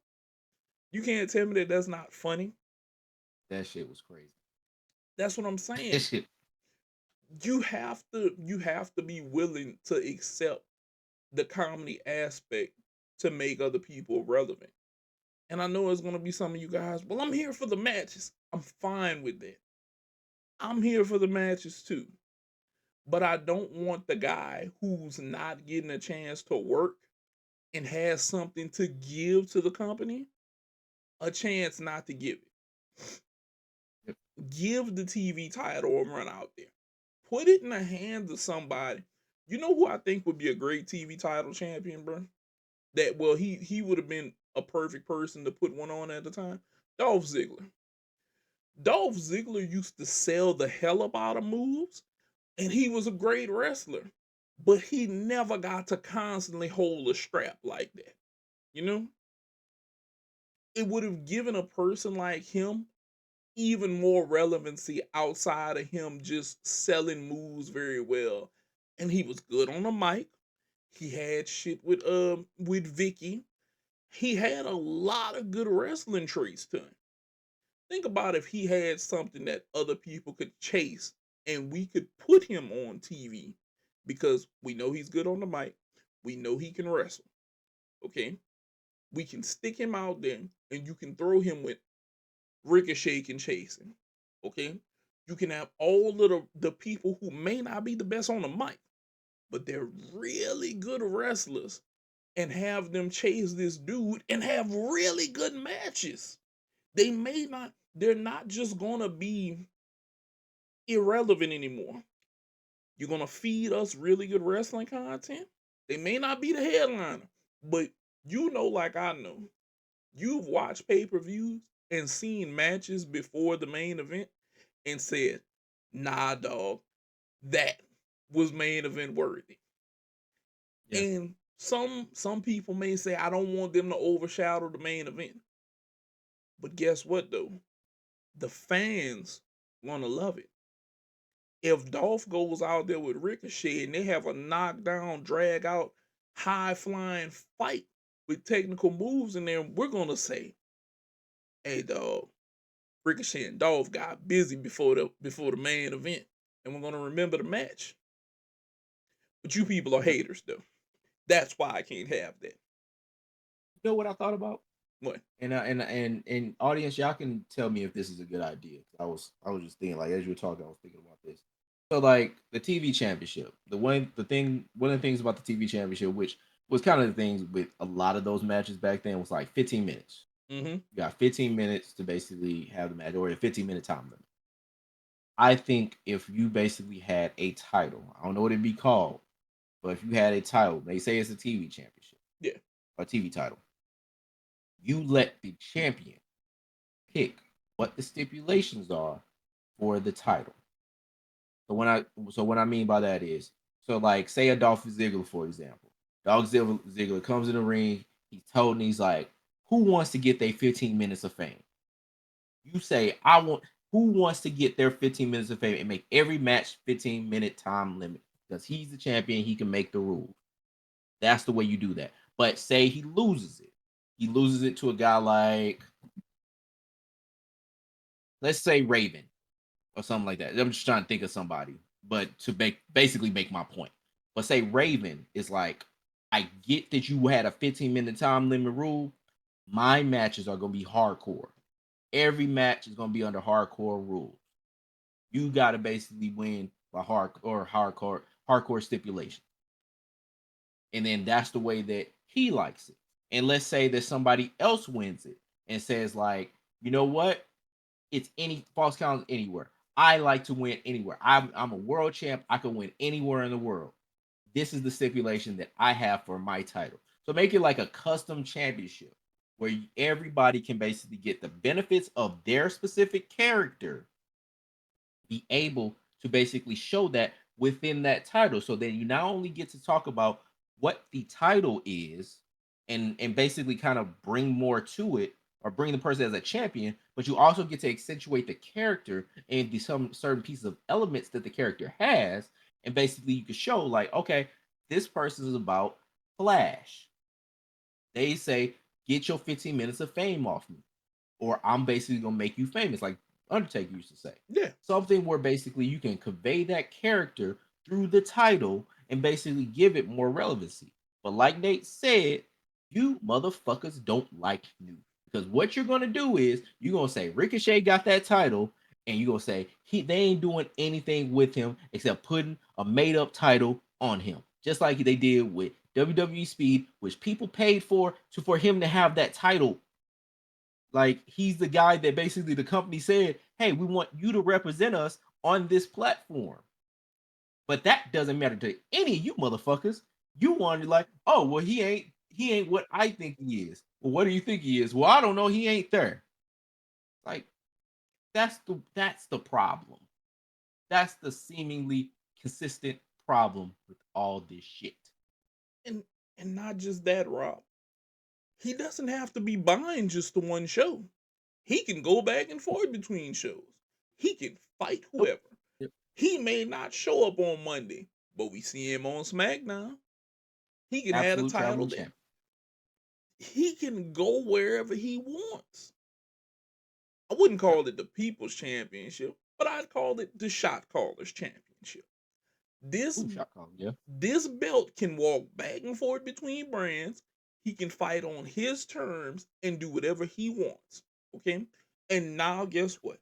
You can't tell me that that's not funny. That shit was crazy. That's what I'm That saying. shit. You have to be willing to accept the comedy aspect to make other people relevant. And I know it's gonna be some of you guys. Well, I'm here for the matches. I'm fine with that. I'm here for the matches too. But I don't want the guy who's not getting a chance to work and has something to give to the company a chance not to give it. Yep. Give the TV title a run out there. Put it in the hands of somebody. You know who I think would be a great TV title champion, bro? That well, he would have been a perfect person to put one on at the time. Dolph Ziggler. Dolph Ziggler used to sell the hell up out of moves, and he was a great wrestler. But he never got to constantly hold a strap like that. You know? It would have given a person like him even more relevancy outside of him just selling moves very well. And he was good on the mic. He had shit with Vicky. He had a lot of good wrestling traits to him. Think about if he had something that other people could chase and we could put him on TV because we know he's good on the mic. We know he can wrestle. Okay? We can stick him out there and you can throw him with Ricochet can chase him. Okay? You can have all of the people who may not be the best on the mic, but they're really good wrestlers and have them chase this dude and have really good matches. They're not just gonna be irrelevant anymore. You're gonna feed us really good wrestling content. They may not be the headliner, but like I know, you've watched pay-per-views and seen matches before the main event and said, nah, dog, that was main event worthy. Yeah. And some people may say, I don't want them to overshadow the main event. But guess what though? The fans wanna love it. If Dolph goes out there with Ricochet and they have a knockdown, drag out, high flying fight with technical moves in there, we're gonna say, hey dog, Ricochet and Dolph got busy before the main event. And we're gonna remember the match. But you people are You haters though. That's why I can't have that. know what I thought about? What? And audience, y'all can tell me if this is a good idea. I was just thinking, like, as you were talking, I was thinking about this. So like the TV championship, one of the things about the TV championship, which was kind of the things with a lot of those matches back then, was like 15 minutes. Mm-hmm. You got 15 minutes to basically have the match, or a 15-minute time limit. I think if you basically had a title, I don't know what it'd be called, but if you had a title, they say it's a TV championship, Yeah. a TV title, you let the champion pick what the stipulations are for the title. So what I mean by that is, so like say a Dolph Ziggler, for example. Ziggler comes in the ring, he's told and he's like, who wants to get their 15 minutes of fame? You say, I want who wants to get their 15 minutes of fame and make every match 15-minute time limit. Because he's the champion, he can make the rules. That's the way you do that. But say he loses it. He loses it to a guy like, let's say Raven or something like that. I'm just trying to think of somebody, but to basically make my point. But say Raven is like, I get that you had a 15-minute time limit rule. My matches are gonna be hardcore. Every match is gonna be under hardcore rules. You gotta basically win by hardcore stipulation. And then that's the way that he likes it. And let's say that somebody else wins it and says, like, you know what? It's any false count anywhere. I like to win anywhere. I'm a world champ. I can win anywhere in the world. This is the stipulation that I have for my title. So make it like a custom championship where everybody can basically get the benefits of their specific character, be able to basically show that within that title. So then you not only get to talk about what the title is and basically kind of bring more to it or bring the person as a champion, but you also get to accentuate the character and some certain pieces of elements that the character has. And basically you can show like, okay, this person is about Flash. They say, get your 15 minutes of fame off me, or I'm basically gonna make you famous, like Undertaker used to say. Yeah. Something where basically you can convey that character through the title and basically give it more relevancy. But like Nate said, you motherfuckers don't like news. Because what you're gonna do is you're gonna say Ricochet got that title, and you're gonna say they ain't doing anything with him except putting a made-up title on him. Just like they did with WWE Speed, which people paid for him to have that title. Like he's the guy that basically the company said, "Hey, we want you to represent us on this platform." But that doesn't matter to any of you motherfuckers. You wanted like, "Oh, well, he ain't what I think he is." Well, what do you think he is? Well, I don't know. He ain't there. Like that's the problem. That's the seemingly consistent problem with all this shit. And not just that, Rob. He doesn't have to be buying just the one show. He can go back and forth between shows. He can fight Nope. whoever. Yep. He may not show up on Monday, but we see him on SmackDown. He can have a Absolute title traveling there. champ. He can go wherever he wants. I wouldn't Yep. call it the People's Championship, but I'd call it the Shot Callers Championship. This Ooh, shot call. Yeah. this belt can walk back and forth between brands. He can fight on his terms and do whatever he wants. Okay? And now guess what?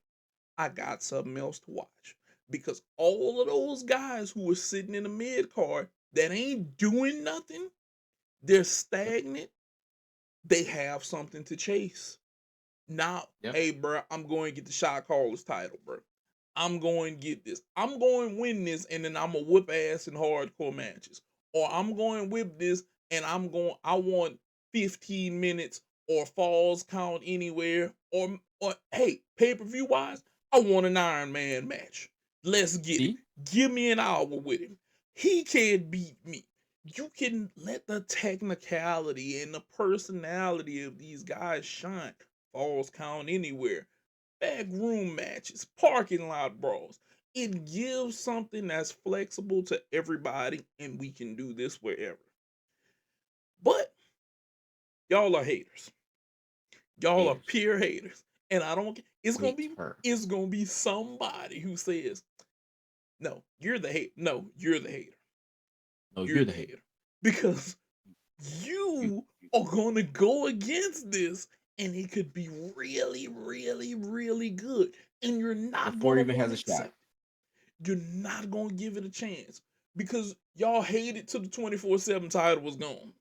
I got something else to watch. Because all of those guys who are sitting in the mid card that ain't doing nothing, They're stagnant. They have something to chase. Now, Yep. hey, bro, I'm going to get the shot callers title, bro. I'm going to get this. I'm going to win this, and then I'm gonna whip ass in hardcore matches. Or I'm going to whip this, and I want 15 minutes or falls count anywhere. Or hey, pay per view wise, I want an Iron Man match. Let's get it. See, Give me an hour with him. He can't beat me. You can let the technicality and the personality of these guys shine. Falls count anywhere, backroom matches, parking lot brawls. It gives something that's flexible to everybody, and we can do this wherever. But y'all are haters. Y'all are haters. pure haters, and I don't. Hater. It's gonna be somebody who says, "No, you're the hate. No, you're the hater. No, You're you're the the hater. hater," because You, you you are gonna go against this, and it could be really, really good, and you're not before gonna it even want has to a shot. accept. You're not gonna give it a chance because y'all hated till the 24/7 title was gone.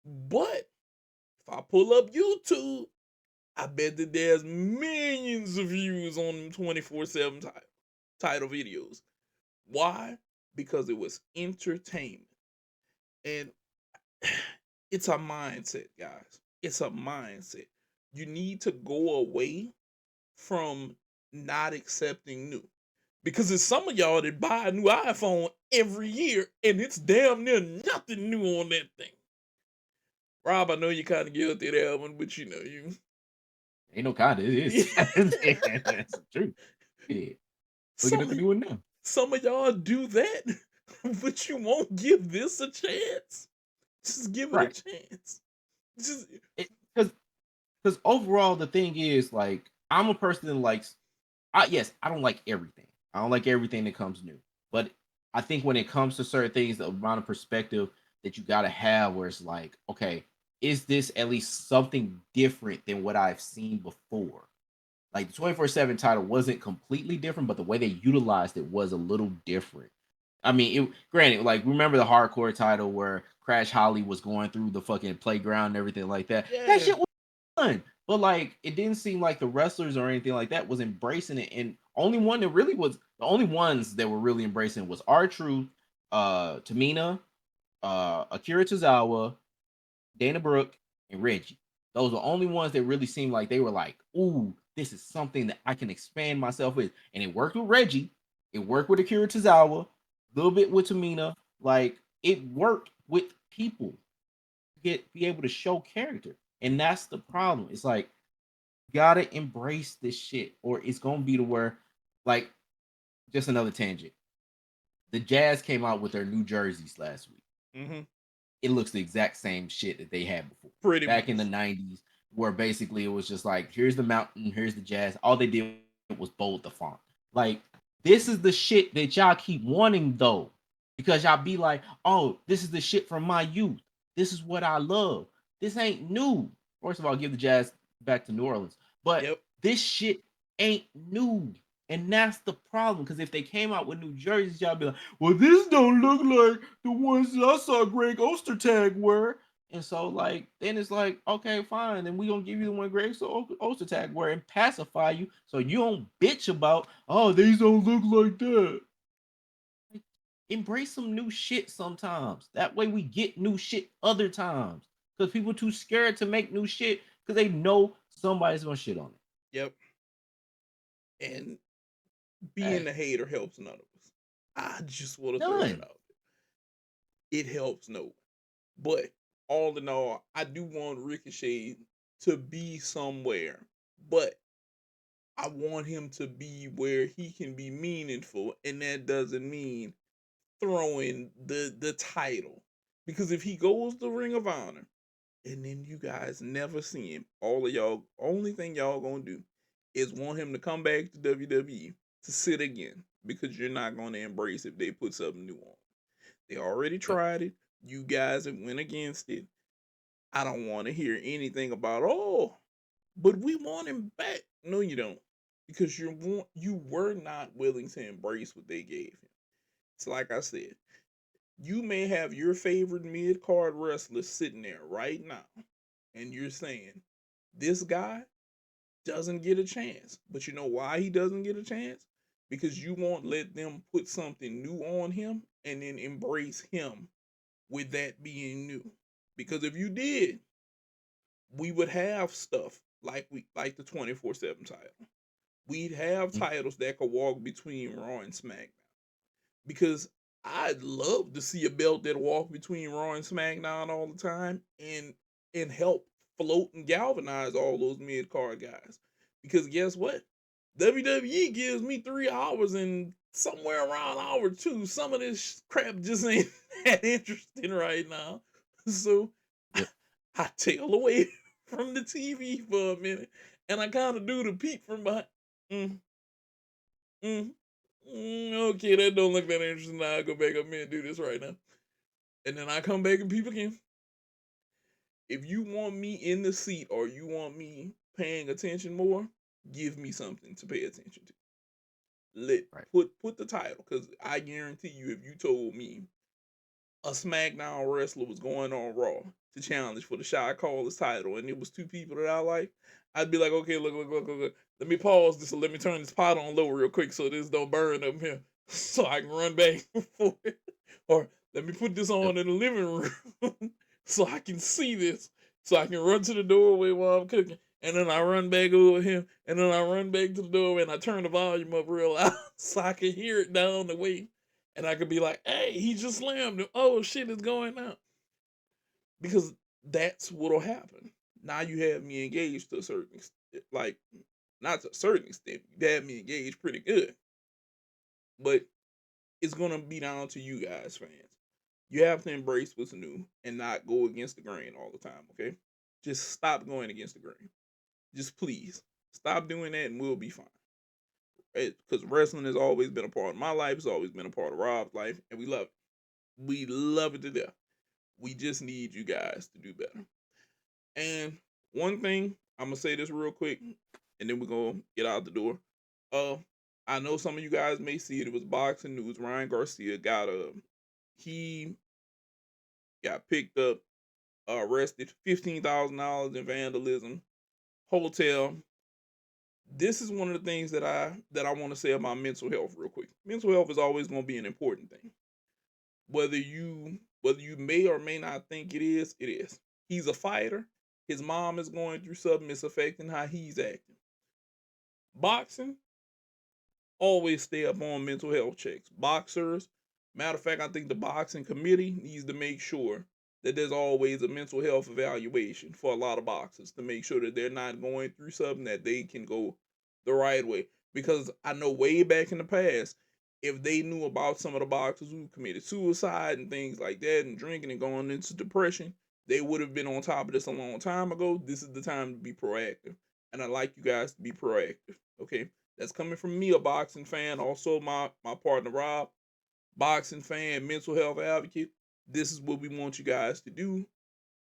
But if I pull up YouTube, I bet that there's millions of views on them 24/7 title videos. Why? Because it was entertainment. And it's a mindset, guys. It's a mindset. You need to go away from not accepting new. Because there's some of y'all that buy a new iPhone every year and it's damn near nothing new on that thing. Rob, I know you're kind of guilty of that one, but you know you. Ain't no kind of it is. That's the truth. Yeah. Looking at some the new one now. some of y'all do that, but you won't give this a chance. Just give it a Right. chance. Just Because overall the thing is like I'm a person that likes yes, I don't like everything. I don't like everything that comes new. But I think when it comes to certain things, the amount of perspective that you gotta have where it's like, okay, is this at least something different than what I've seen before? Like the 24/7 title wasn't completely different, but the way they utilized it was a little different. I mean, granted, like remember the hardcore title where Crash Holly was going through the fucking playground and everything like that. That yeah, shit was fun, but like it didn't seem like the wrestlers or anything like that was embracing it. And only one that really was the only ones that were really embracing it was R-Truth, Tamina, Akira Tozawa, Dana Brooke, and Reggie. Those are the only ones that really seemed like they were like, ooh, this is something that I can expand myself with. And it worked with Reggie. It worked with Akira Tozawa, a little bit with Tamina. Like it worked with people to be able to show character. And that's the problem. It's like gotta embrace this shit, or it's gonna be to where, like, just another tangent. The Jazz came out with their new jerseys last week. mm-hmm. It looks the exact same shit that they had before. Pretty Back in the much. 90s, where basically it was just like, here's the mountain, here's the Jazz. All they did was bold the font. Like, this is the shit that y'all keep wanting though. Because y'all be like, oh, this is the shit from my youth. This is what I love. This ain't new. First of all, give the Jazz back to New Orleans. But Yep. this shit ain't new. And that's the problem. Because if they came out with new jerseys, y'all be like, well, this don't look like the ones that I saw Greg Ostertag wear. And so, like, then it's like, okay, fine. Then we gonna give you the one Greg Ostertag wear and pacify you, so you don't bitch about, oh, these don't look like that. Like, embrace some new shit sometimes. That way, we get new shit other times. Because people too scared to make new shit because they know somebody's gonna shit on it. Yep. And being Hey, a hater helps none of us. I just want to throw that none. out. It helps no. But all in all, I do want Ricochet to be somewhere. But I want him to be where he can be meaningful, and that doesn't mean throwing the title. Because if he goes to Ring of Honor and then you guys never see him, all of y'all only thing y'all gonna do is want him to come back to WWE to sit again because you're not gonna embrace if they put something new on. They already Yep. tried it. You guys have went against it. I don't want to hear anything about but we want him back. No, you don't, because you were not willing to embrace what they gave him. It's like I said, You may have your favorite mid card wrestler sitting there right now, and you're saying, this guy doesn't get a chance. But you know why he doesn't get a chance? Because you won't let them put something new on him and then embrace him with that being new. Because if you did, we would have stuff like the 24/7 title. We'd have Mhm. titles that could walk between Raw and SmackDown. Because I'd love to see a belt that walk between Raw and SmackDown all the time and help float and galvanize all those mid card guys. Because guess what? WWE gives me 3 hours and somewhere around hour two, some of this crap just ain't that interesting right now. So Yep. I tail away from the TV for a minute and I kind of do the peek from behind. Mm, mm, okay, that don't look that interesting. Now I go back up here and do this right now. And then I come back and peep again. If you want me in the seat or you want me paying attention more, give me something to pay attention to. Let Right. put the title, because I guarantee you, if you told me a SmackDown wrestler was going on Raw to challenge for the shot caller's title, and it was two people that I like, I'd be like, okay, look. Let me pause this. Let me turn this pot on low real quick so this don't burn up here, so I can run back for it. Or let me put this Yep. on in the living room so I can see this, so I can run to the doorway while I'm cooking. And then I run back over here, and then I run back to the doorway, and I turn the volume up real loud so I can hear it down the way. And I could be like, hey, he just slammed him. Oh, shit is going on. Because that's what'll happen. Now you have me engaged to a certain extent. Like, not to a certain extent. You have me engaged pretty good. But it's going to be down to you guys, fans. You have to embrace what's new and not go against the grain all the time, okay? Just stop going against the grain. Just please stop doing that and we'll be fine. Because wrestling has always been a part of my life. It's always been a part of Rob's life. And we love it. We love it to death. We just need you guys to do better. And one thing, I'm going to say this real quick, and then we're going to get out the door. I know some of you guys may see it. It was boxing news. Ryan Garcia he got picked up, arrested, $15,000 in vandalism, hotel. This is one of the things that I want to say about mental health real quick. Mental health is always going to be an important thing. Whether you may or may not think it is, it is. He's a fighter. His mom is going through something. It's affecting how he's acting. Boxing, always stay up on mental health checks. Boxers, matter of fact, I think the boxing committee needs to make sure that there's always a mental health evaluation for a lot of boxers to make sure that they're not going through something, that they can go the right way. Because I know way back in the past, if they knew about some of the boxers who committed suicide and things like that and drinking and going into depression, they would have been on top of this a long time ago. This is the time to be proactive. And I'd like you guys to be proactive. Okay? That's coming from me, a boxing fan. Also, my partner Rob, boxing fan, mental health advocate. This is what we want you guys to do.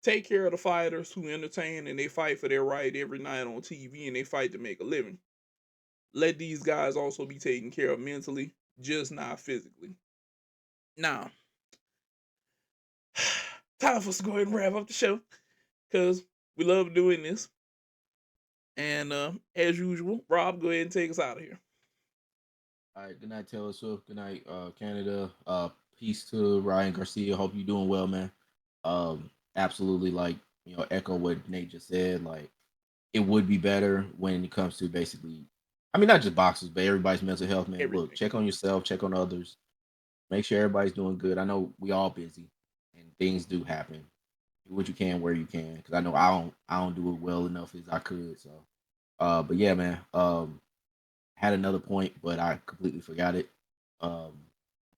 Take care of the fighters who entertain and they fight for their right every night on TV and they fight to make a living. Let these guys also be taken care of mentally, just not physically. Now, time for us to go ahead and wrap up the show because we love doing this. And as usual, Rob, go ahead and take us out of here. All right. Good night, Taylor Swift. Good night, Canada. Peace to Ryan Garcia. Hope you're doing well, man. Absolutely, like, echo what Nate just said. Like, it would be better when it comes to basically, I mean, not just boxers, but everybody's mental health, man. Everything. Look, check on yourself, check on others, make sure everybody's doing good. I know we all busy, and things do happen. Do what you can where you can, because I know I don't do it well enough as I could. So, but yeah, man. Had another point, but I completely forgot it. I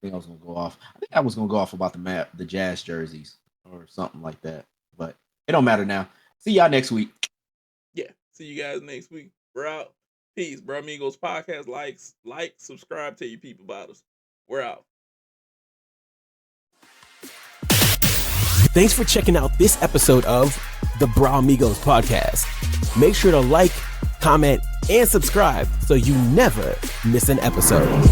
think I was gonna go off. I think I was gonna go off about the Jazz jerseys or something like that. But it don't matter now. See y'all next week. Yeah. See you guys next week. We're out. Peace. Bro Amigos Podcast. Like, subscribe, tell your people about us. We're out. Thanks for checking out this episode of the Bra Amigos Podcast. Make sure to like, comment, and subscribe so you never miss an episode.